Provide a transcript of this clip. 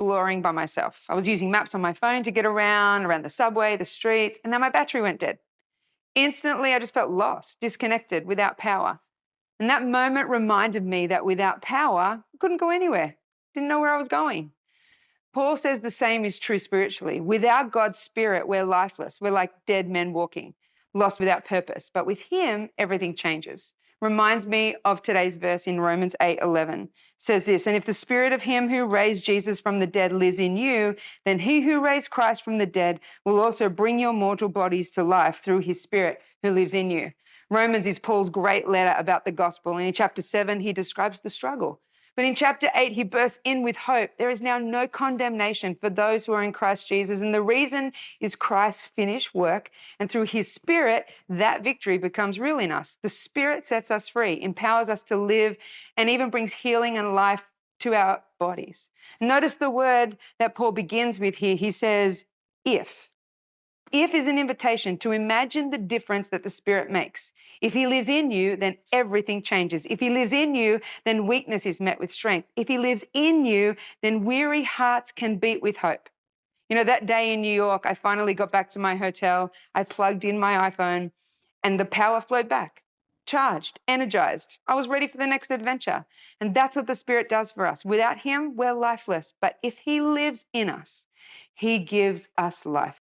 exploring by myself. I was using maps on my phone to get around the subway, the streets, and then my battery went dead. Instantly, I just felt lost, disconnected, without power. And that moment reminded me that without power, I couldn't go anywhere. Didn't know where I was going. Paul says the same is true spiritually. Without God's spirit, we're lifeless. We're like dead men walking, lost without purpose. But with him, everything changes. Reminds me of today's verse in Romans 8:11. Says this, and if the spirit of him who raised Jesus from the dead lives in you, then he who raised Christ from the dead will also bring your mortal bodies to life through his spirit who lives in you. Romans is Paul's great letter about the gospel. And in chapter 7, he describes the struggle. But in chapter 8, he bursts in with hope. There is now no condemnation for those who are in Christ Jesus. And the reason is Christ's finished work. And through his spirit, that victory becomes real in us. The spirit sets us free, empowers us to live, and even brings healing and life to our bodies. Notice the word that Paul begins with here. He says, if. If is an invitation to imagine the difference that the Spirit makes. If he lives in you, then everything changes. If he lives in you, then weakness is met with strength. If he lives in you, then weary hearts can beat with hope. You know, that day in New York, I finally got back to my hotel. I plugged in my iPhone and the power flowed back. Charged, energized. I was ready for the next adventure. And that's what the Spirit does for us. Without him, we're lifeless. But if he lives in us, he gives us life.